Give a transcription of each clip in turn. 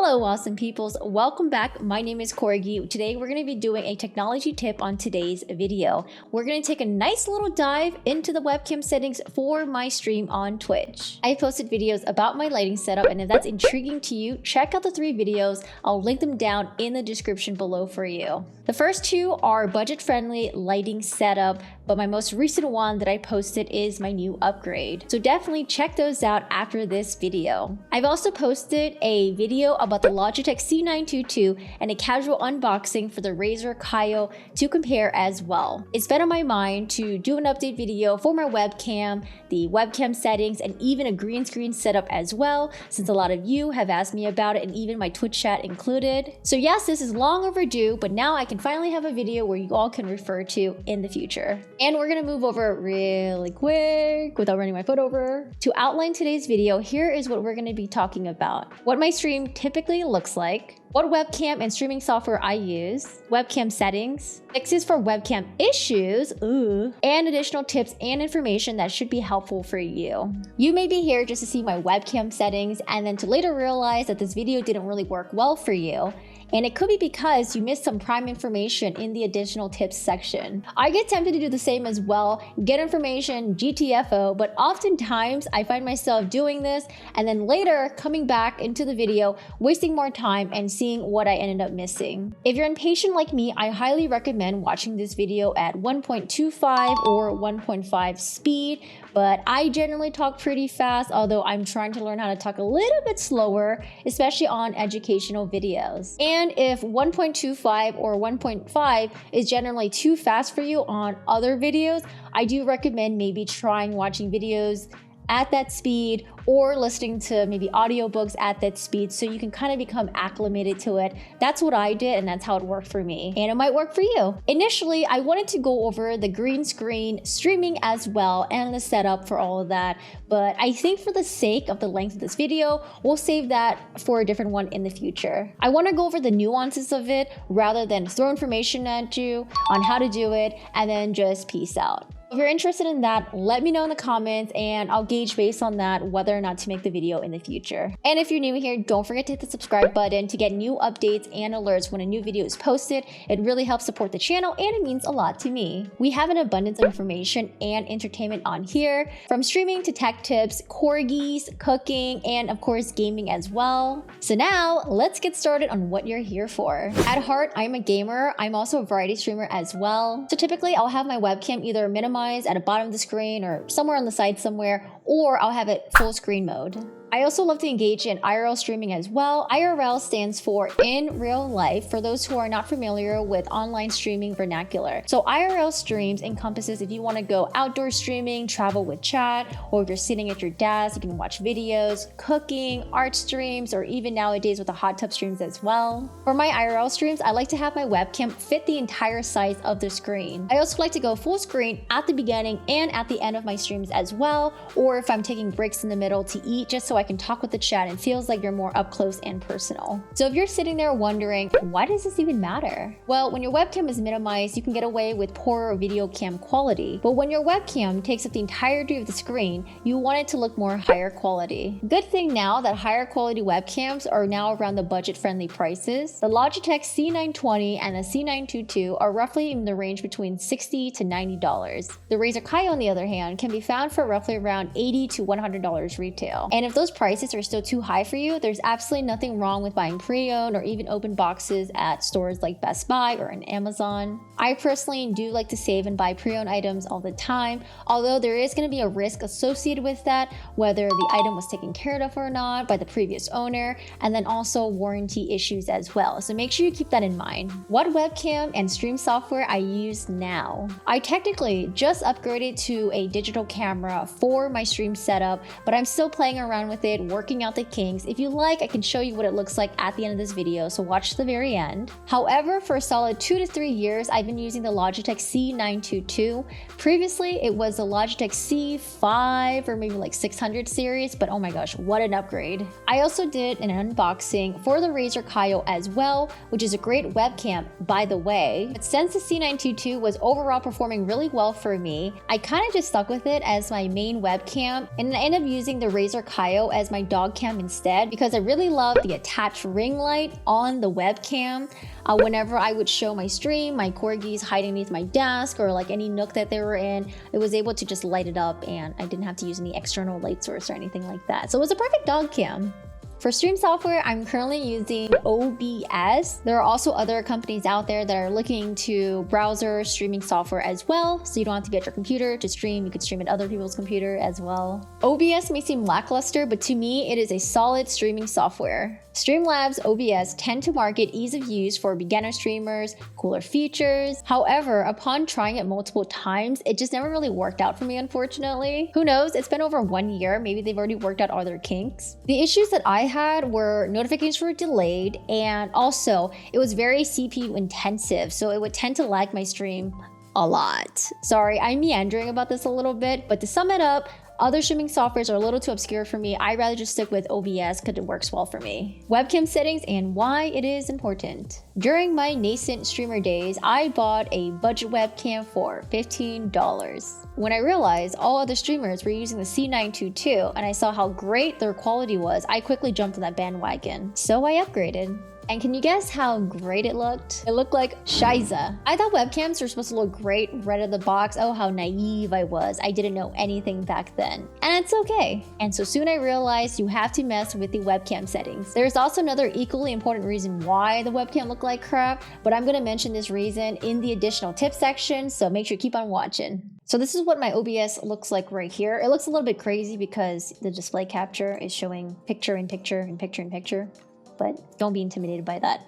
Hello awesome peoples, welcome back. My name is Corgi. Today we're going to be doing a technology tip on today's video. We're going to take a nice little dive into the webcam settings for my stream on Twitch. I posted videos about my lighting setup, and if that's intriguing to you, check out the 3 videos. I'll link them down in the description below for you. The first 2 are budget-friendly lighting setup, but my most recent one that I posted is my new upgrade. So definitely check those out after this video. I've also posted a video about the Logitech C922 and a casual unboxing for the Razer Kaio to compare as well. It's been on my mind to do an update video for my webcam, the webcam settings, and even a green screen setup as well, since a lot of you have asked me about it and even my Twitch chat included. So yes, this is long overdue, but now I can finally have a video where you all can refer to in the future. And we're gonna move over really quick without running my foot over. To outline today's video, here is what we're gonna be talking about. What my stream typically looks like, what webcam and streaming software I use, webcam settings, fixes for webcam issues, and additional tips and information that should be helpful for you. You may be here just to see my webcam settings and then to later realize that this video didn't really work well for you. And it could be because you missed some prime information in the additional tips section. I get tempted to do the same as well, get information GTFO, but oftentimes I find myself doing this and then later coming back into the video, wasting more time and seeing what I ended up missing. If you're impatient like me, I highly recommend watching this video at 1.25 or 1.5 speed, but I generally talk pretty fast, although I'm trying to learn how to talk a little bit slower, especially on educational videos. And if 1.25 or 1.5 is generally too fast for you on other videos, I do recommend maybe trying watching videos at that speed or listening to maybe audiobooks at that speed so you can kind of become acclimated to it. That's what I did and that's how it worked for me. And it might work for you. Initially, I wanted to go over the green screen streaming as well and the setup for all of that. But I think for the sake of the length of this video, we'll save that for a different one in the future. I want to go over the nuances of it rather than throw information at you on how to do it and then just peace out. If you're interested in that, let me know in the comments and I'll gauge based on that whether or not to make the video in the future. And if you're new here, don't forget to hit the subscribe button to get new updates and alerts when a new video is posted. It really helps support the channel and it means a lot to me. We have an abundance of information and entertainment on here, from streaming to tech tips, corgis, cooking, and of course gaming as well. So now let's get started on what you're here for. At heart, I'm a gamer. I'm also a variety streamer as well. So typically I'll have my webcam either minimized at the bottom of the screen or somewhere on the side somewhere, or I'll have it full screen mode. I also love to engage in IRL streaming as well. IRL stands for in real life, for those who are not familiar with online streaming vernacular. So IRL streams encompasses if you want to go outdoor streaming, travel with chat, or if you're sitting at your desk, you can watch videos, cooking, art streams, or even nowadays with the hot tub streams as well. For my IRL streams, I like to have my webcam fit the entire size of the screen. I also like to go full screen at the beginning and at the end of my streams as well, or if I'm taking breaks in the middle to eat, just so I can talk with the chat and feels like you're more up close and personal. So if you're sitting there wondering, why does this even matter? Well, when your webcam is minimized, you can get away with poorer video cam quality. But when your webcam takes up the entirety of the screen, you want it to look more higher quality. Good thing now that higher quality webcams are now around the budget-friendly prices. The Logitech C920 and the C922 are roughly in the range between $60 to $90. The Razer Kaio, on the other hand, can be found for roughly around $80 to $100 retail. And if those prices are still too high for you, there's absolutely nothing wrong with buying pre-owned or even open boxes at stores like Best Buy or on Amazon. I personally do like to save and buy pre-owned items all the time, although there is going to be a risk associated with that, whether the item was taken care of or not by the previous owner, and then also warranty issues as well. So make sure you keep that in mind. What webcam and stream software I use now? I technically just upgraded to a digital camera for my stream setup, but I'm still playing around with it, working out the kinks. If you like, I can show you what it looks like at the end of this video, so watch to the very end. However, for a solid 2 to 3 years, I've been using the Logitech C922. Previously, it was the Logitech C5 or maybe like 600 series, but oh my gosh, what an upgrade. I also did an unboxing for the Razer Kaio as well, which is a great webcam, by the way. But since the C922 was overall performing really well for me, I kind of just stuck with it as my main webcam, and I ended up using the Razer Kaio as my dog cam instead because I really love the attached ring light on the webcam. Whenever I would show my stream, my corgis hiding beneath my desk or like any nook that they were in, it was able to just light it up and I didn't have to use any external light source or anything like that. So it was a perfect dog cam. For stream software, I'm currently using OBS. There are also other companies out there that are looking to browser streaming software as well. So you don't have to be at your computer to stream. You could stream at other people's computer as well. OBS may seem lackluster, but to me, it is a solid streaming software. Streamlabs OBS tend to market ease of use for beginner streamers, cooler features. However, upon trying it multiple times, it just never really worked out for me, unfortunately. Who knows? It's been over 1 year. Maybe they've already worked out all their kinks. The issues that I had were notifications were delayed, and also it was very CPU intensive, so it would tend to lag my stream a lot. Sorry, I'm meandering about this a little bit, but to sum it up, other streaming softwares are a little too obscure for me. I'd rather just stick with OBS because it works well for me. Webcam settings and why it is important. During my nascent streamer days, I bought a budget webcam for $15. When I realized all other streamers were using the C922 and I saw how great their quality was, I quickly jumped on that bandwagon. So I upgraded. And can you guess how great it looked? It looked like Shiza. I thought webcams were supposed to look great right out of the box. Oh, how naive I was. I didn't know anything back then. And it's okay. And so soon I realized you have to mess with the webcam settings. There's also another equally important reason why the webcam looked like crap, but I'm gonna mention this reason in the additional tips section, so make sure you keep on watching. So this is what my OBS looks like right here. It looks a little bit crazy because the display capture is showing picture in picture in picture in picture. But don't be intimidated by that.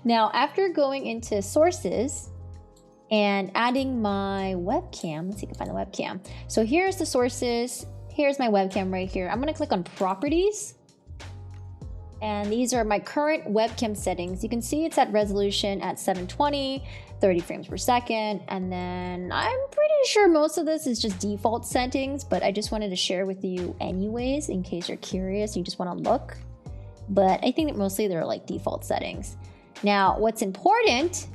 Now, after going into sources and adding my webcam, let's see if I can find the webcam. So here's the sources. Here's my webcam right here. I'm gonna click on properties. And these are my current webcam settings. You can see it's at resolution at 720, 30 frames per second. And then I'm pretty sure most of this is just default settings, but I just wanted to share with you anyways, in case you're curious, you just wanna look. But I think that mostly they're like default settings. Now, what's important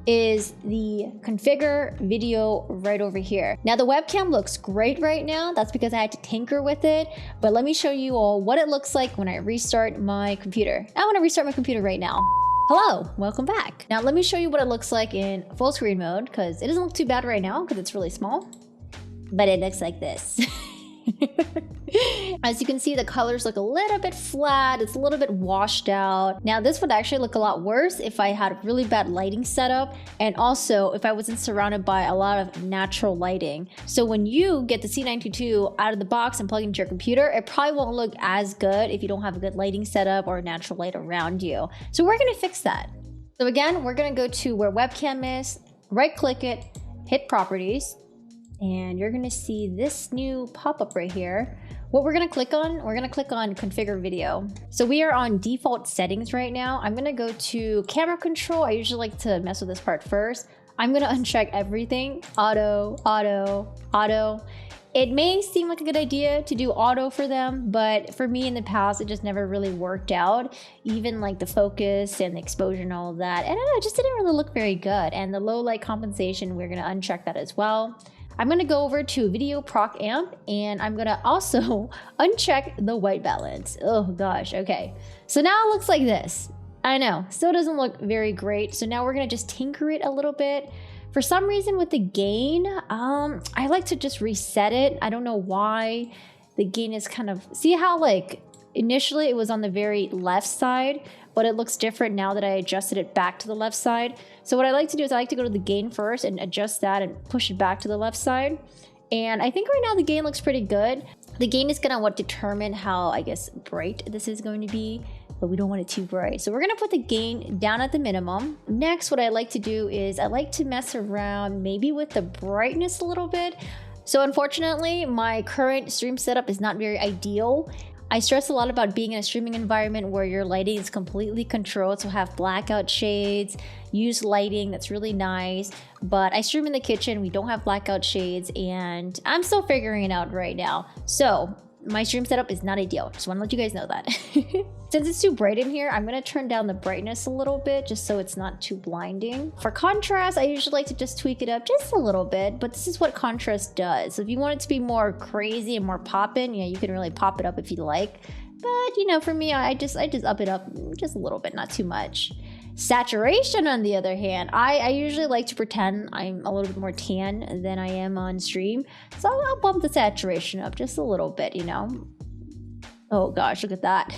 is the configure video right over here. Now the webcam looks great right now. That's because I had to tinker with it. But let me show you all what it looks like when I restart my computer. I want to restart my computer right now. Hello, welcome back. Now let me show you what it looks like in full screen mode because it doesn't look too bad right now because it's really small. But it looks like this. As you can see, the colors look a little bit flat. It's a little bit washed out. Now this would actually look a lot worse if I had a really bad lighting setup and also if I wasn't surrounded by a lot of natural lighting. So when you get the C922 out of the box and plug into your computer, it probably won't look as good if you don't have a good lighting setup or natural light around you. So we're gonna fix that. So again, we're gonna go to where webcam is, right click it, hit properties, and you're gonna see this new pop-up right here. What we're gonna click on, we're gonna click on configure video. So we are on default settings right now. I'm gonna go to camera control. I usually like to mess with this part first. I'm gonna uncheck everything, auto, auto, auto. It may seem like a good idea to do auto for them, but for me in the past, it just never really worked out. Even like the focus and the exposure and all of that. And I don't know, it just didn't really look very good. And the low light compensation, we're gonna uncheck that as well. I'm gonna go over to video proc amp and I'm gonna also uncheck the white balance. Oh gosh, okay. So now it looks like this. I know, still doesn't look very great. So now we're gonna just tinker it a little bit. For some reason with the gain, I like to just reset it. I don't know why the gain is kind of, see how like initially it was on the very left side, but it looks different now that I adjusted it back to the left side. So what I like to do is I like to go to the gain first and adjust that and push it back to the left side. And I think right now the gain looks pretty good. The gain is gonna determine how, I guess, bright this is going to be, but we don't want it too bright. So we're gonna put the gain down at the minimum. Next, what I like to do is I like to mess around maybe with the brightness a little bit. So unfortunately, my current stream setup is not very ideal. I stress a lot about being in a streaming environment where your lighting is completely controlled, so have blackout shades, use lighting that's really nice, but I stream in the kitchen, we don't have blackout shades, and I'm still figuring it out right now. So my stream setup is not ideal. Just want to let you guys know that. Since it's too bright in here, I'm going to turn down the brightness a little bit just so it's not too blinding. For contrast, I usually like to just tweak it up just a little bit, but this is what contrast does. So if you want it to be more crazy and more poppin', you know, you can really pop it up if you like. But, you know, for me, I just up it up just a little bit, not too much. Saturation, on the other hand, I usually like to pretend I'm a little bit more tan than I am on stream. So I'll bump the saturation up just a little bit, you know. Oh gosh, look at that.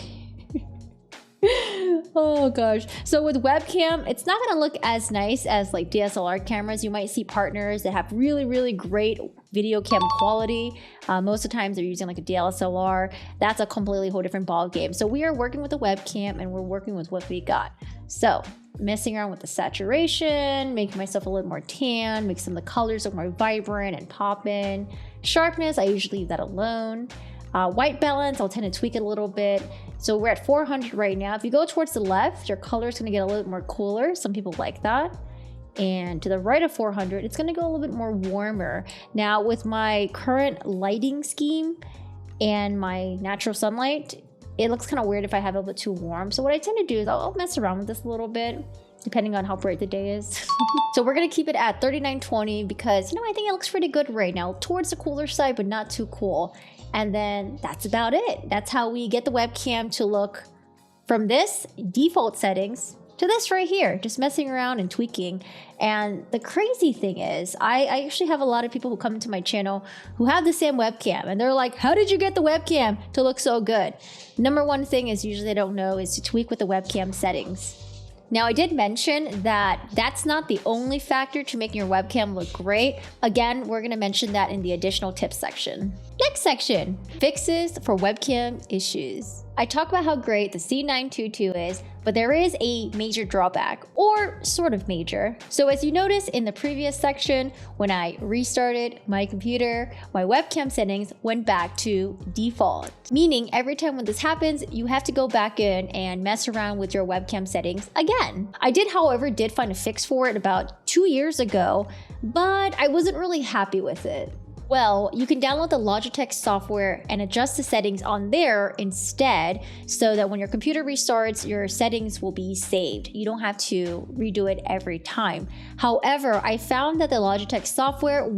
Oh gosh. So with webcam, it's not gonna look as nice as like DSLR cameras. You might see partners that have really great video cam quality. Most of the times they're using like a DSLR. That's a completely whole different ball game. So we are working with a webcam and we're working with what we got. So messing around with the saturation, making myself a little more tan, make some of the colors look more vibrant and poppin'. Sharpness, I usually leave that alone. White balance, I'll tend to tweak it a little bit. So we're at 400 right now. If you go towards the left, your color is going to get a little bit more cooler. Some people like that. And to the right of 400, it's going to go a little bit more warmer. Now with my current lighting scheme and my natural sunlight, it looks kind of weird if I have it a little bit too warm. So what I tend to do is I'll mess around with this a little bit, depending on how bright the day is. So we're going to keep it at 3920 because, you know, I think it looks pretty good right now. Towards the cooler side, but not too cool. And then that's about it. That's how we get the webcam to look from this default settings to this right here, just messing around and tweaking. And the crazy thing is, I actually have a lot of people who come into my channel who have the same webcam and they're like, how did you get the webcam to look so good? Number one thing is usually they don't know is to tweak with the webcam settings. Now, I did mention that that's not the only factor to making your webcam look great. Again, we're going to mention that in the additional tips section. Next section, fixes for webcam issues. I talk about how great the C922 is, but there is a major drawback, or sort of major. So as you notice in the previous section, when I restarted my computer, my webcam settings went back to default. Meaning every time when this happens, you have to go back in and mess around with your webcam settings again. I did, however, find a fix for it about 2 years ago, but I wasn't really happy with it. Well, you can download the Logitech software and adjust the settings on there instead, so that when your computer restarts, your settings will be saved. You don't have to redo it every time. However, I found that the Logitech software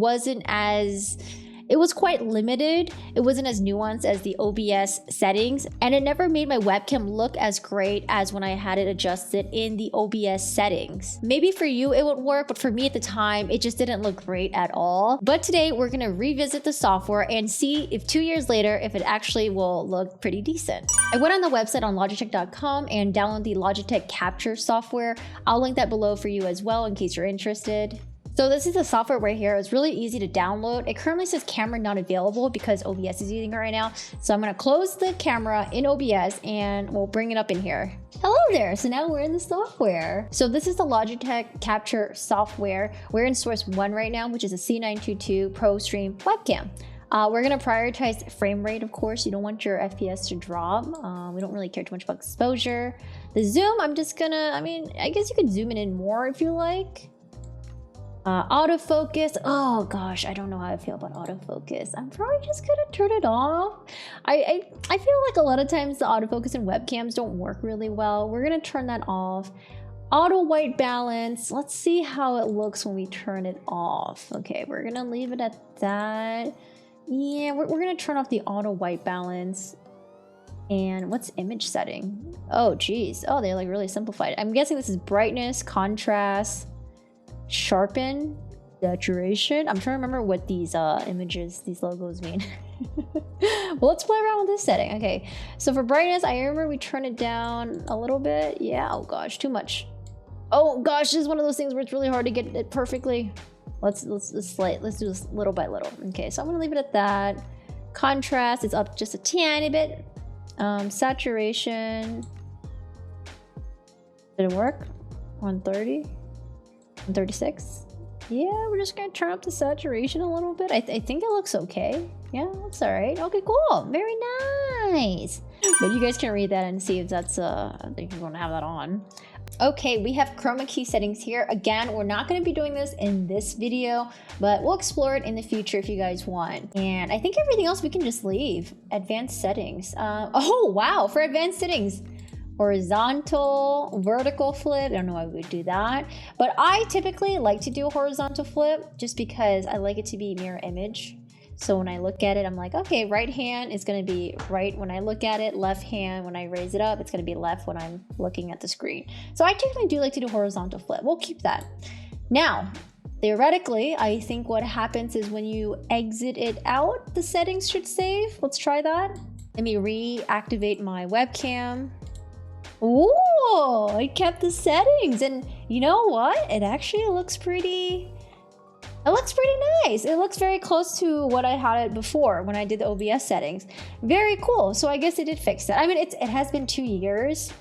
it was quite limited. It wasn't as nuanced as the OBS settings, and it never made my webcam look as great as when I had it adjusted in the OBS settings. Maybe for you it would work, but for me at the time, it just didn't look great at all. But today we're gonna revisit the software and see if 2 years later, if it actually will look pretty decent. I went on the website on Logitech.com and downloaded the Logitech Capture software. I'll link that below for you as well in case you're interested. So this is the software right here. It's really easy to download. It currently says camera not available because OBS is using it right now. So I'm gonna close the camera in OBS and we'll bring it up in here. Hello there, so now we're in the software. So this is the Logitech Capture software. We're in source 1 right now, which is a C922 Pro Stream webcam. We're gonna prioritize frame rate, of course. You don't want your FPS to drop. We don't really care too much about exposure. The zoom, I guess you could zoom it in more if you like. Autofocus, oh gosh, I don't know how I feel about autofocus. I'm probably just gonna turn it off. I feel like a lot of times the autofocus in webcams don't work really well. We're gonna turn that off. Auto white balance, let's see how it looks when we turn it off. Okay, we're gonna leave it at that. Yeah, we're gonna turn off the auto white balance. And what's image setting? Oh geez, oh, they're like really simplified. I'm guessing this is brightness, contrast, sharpen, saturation. I'm trying to remember what these images, these logos mean. Well, let's play around with this setting. Okay, so for brightness, I remember we turn it down a little bit. Yeah, oh gosh, too much. Oh gosh, this is one of those things where it's really hard to get it perfectly. Let's do this little by little. Okay, so I'm gonna leave it at that. Contrast is up just a tiny bit. Saturation, did it work? 130. 136. Yeah, we're just gonna turn up the saturation a little bit. I think it looks okay. Yeah, it looks all right. Okay, cool. Very nice. But you guys can read that and see if that's, I think you're gonna have that on. Okay, we have chroma key settings here. Again, we're not going to be doing this in this video, but we'll explore it in the future if you guys want. And I think everything else we can just leave. Advanced settings. Oh, wow, for advanced settings. Horizontal, vertical flip. I don't know why we would do that. But I typically like to do a horizontal flip just because I like it to be mirror image. So when I look at it, I'm like, okay, right hand is going to be right when I look at it. Left hand, when I raise it up, it's going to be left when I'm looking at the screen. So I typically do like to do horizontal flip. We'll keep that. Now, theoretically, I think what happens is when you exit it out, the settings should save. Let's try that. Let me reactivate my webcam. Ooh, it kept the settings. And you know what? It actually looks pretty... It looks pretty nice. It looks very close to what I had it before when I did the OBS settings. Very cool. So I guess it did fix that. I mean, it has been 2 years.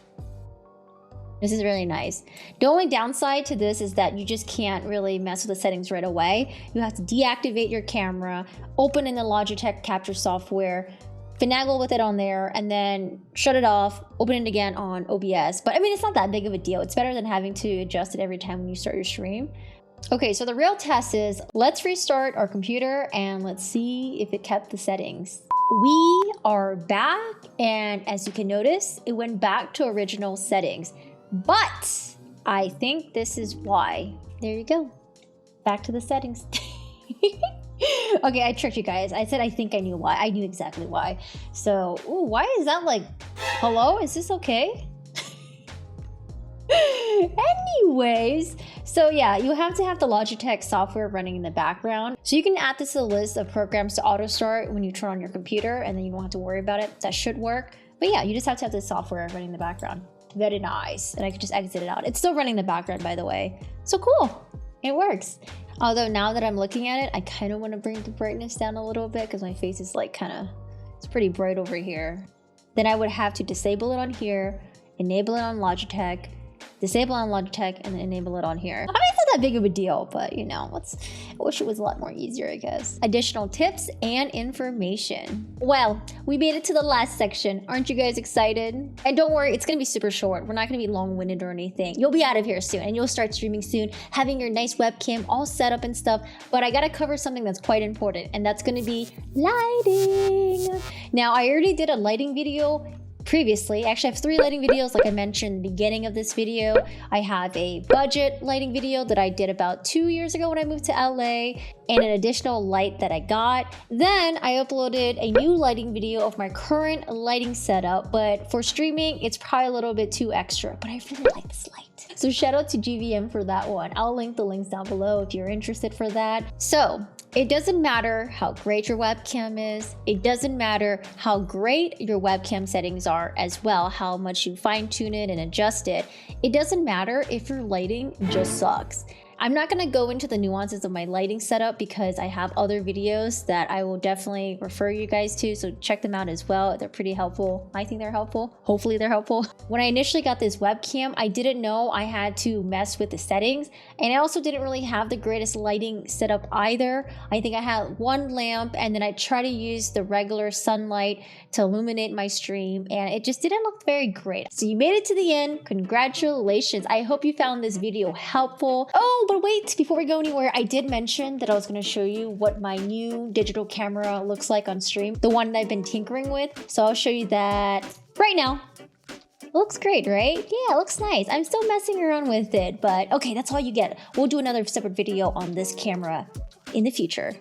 This is really nice. The only downside to this is that you just can't really mess with the settings right away. You have to deactivate your camera, open in the Logitech Capture software, finagle with it on there, and then shut it off, open it again on OBS. But I mean, it's not that big of a deal. It's better than having to adjust it every time when you start your stream. Okay, so the real test is, let's restart our computer and let's see if it kept the settings. We are back, and as you can notice, it went back to original settings. But I think this is why. There you go. Back to the settings. Okay, I tricked you guys. I said I think I knew why. I knew exactly why. So, ooh, why is that like, hello? Is this okay? Anyways, so yeah, you have to have the Logitech software running in the background. So you can add this to the list of programs to auto start when you turn on your computer, and then you don't have to worry about it. That should work. But yeah, you just have to have the software running in the background. Very nice. And I could just exit it out. It's still running in the background, by the way. So cool. It works. Although now that I'm looking at it, I kind of want to bring the brightness down a little bit because my face is like it's pretty bright over here. Then I would have to disable it on here, enable it on Logitech, disable on Logitech, and then enable it on here. I mean, it's not that big of a deal, but you know, I wish it was a lot more easier, I guess. Additional tips and information. Well, we made it to the last section. Aren't you guys excited? And don't worry, it's gonna be super short. We're not gonna be long-winded or anything. You'll be out of here soon, and you'll start streaming soon, having your nice webcam all set up and stuff. But I gotta cover something that's quite important, and that's gonna be lighting. Now, I already did a lighting video previously. Actually, I have 3 lighting videos like I mentioned in the beginning of this video. I have a budget lighting video that I did about 2 years ago when I moved to LA, and an additional light that I got. Then I uploaded a new lighting video of my current lighting setup, but for streaming, it's probably a little bit too extra, but I really like this light. So shout out to GVM for that one. I'll link the links down below if you're interested for that. So it doesn't matter how great your webcam is. It doesn't matter how great your webcam settings are as well, how much you fine tune it and adjust it. It doesn't matter if your lighting just sucks. I'm not gonna go into the nuances of my lighting setup because I have other videos that I will definitely refer you guys to, so check them out as well. They're pretty helpful. I think they're helpful. Hopefully they're helpful. When I initially got this webcam, I didn't know I had to mess with the settings, and I also didn't really have the greatest lighting setup either. I think I had one lamp, and then I tried to use the regular sunlight to illuminate my stream, and it just didn't look very great. So you made it to the end. Congratulations. I hope you found this video helpful. Oh, but wait, before we go anywhere, I did mention that I was going to show you what my new digital camera looks like on stream, the one that I've been tinkering with. So I'll show you that right now. It looks great, right? Yeah, it looks nice. I'm still messing around with it, but okay, that's all you get. We'll do another separate video on this camera in the future.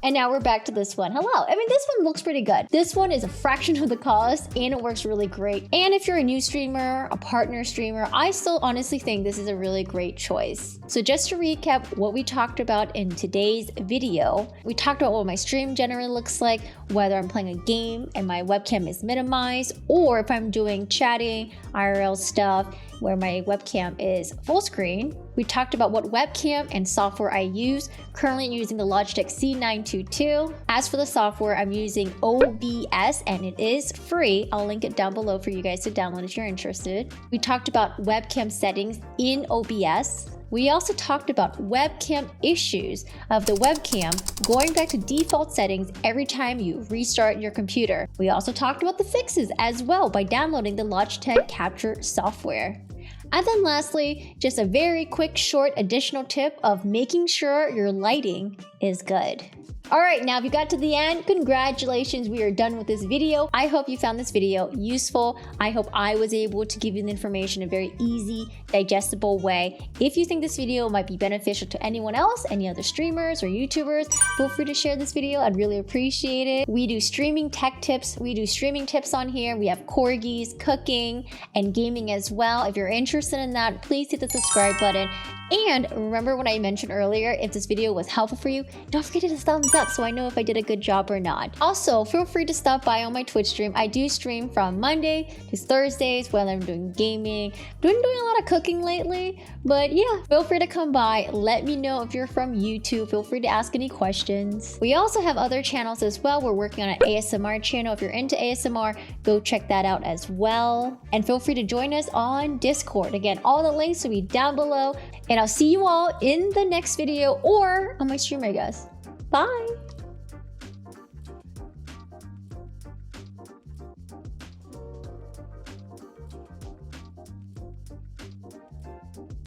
And now we're back to this one. Hello. I mean, this one looks pretty good. This one is a fraction of the cost and it works really great. And if you're a new streamer, a partner streamer, I still honestly think this is a really great choice. So just to recap what we talked about in today's video, we talked about what my stream generally looks like, whether I'm playing a game and my webcam is minimized, or if I'm doing chatting, IRL stuff, where my webcam is full screen. We talked about what webcam and software I use, currently using the Logitech C922. As for the software, I'm using OBS and it is free. I'll link it down below for you guys to download if you're interested. We talked about webcam settings in OBS. We also talked about webcam issues of the webcam going back to default settings every time you restart your computer. We also talked about the fixes as well by downloading the Logitech Capture software. And then lastly, just a very quick short additional tip of making sure your lighting is good. Alright, now if you got to the end, congratulations, we are done with this video. I hope you found this video useful. I hope I was able to give you the information in a very easy, digestible way. If you think this video might be beneficial to anyone else, any other streamers or YouTubers, feel free to share this video. I'd really appreciate it. We do streaming tech tips. We do streaming tips on here. We have corgis, cooking, and gaming as well. If you're interested in that, please hit the subscribe button. And remember what I mentioned earlier, if this video was helpful for you, don't forget to hit the thumbs up so I know if I did a good job or not. Also, feel free to stop by on my Twitch stream. I do stream from Monday to Thursdays when I'm doing gaming. Doing a lot of cooking lately, but yeah, feel free to come by. Let me know if you're from YouTube. Feel free to ask any questions. We also have other channels as well. We're working on an ASMR channel. If you're into ASMR, go check that out as well. And feel free to join us on Discord. Again, all the links will be down below. And I'll see you all in the next video or on my stream, I guess. Bye!